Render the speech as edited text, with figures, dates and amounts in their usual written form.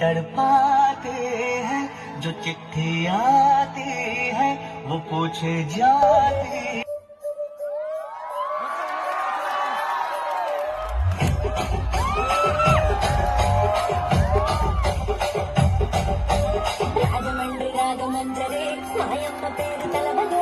तड़पाते हैं, जो चिट्ठी आती है वो पूछे जाती। రాజమండ్రి రాగమంజరే మాయమ్మ పేరు తలవని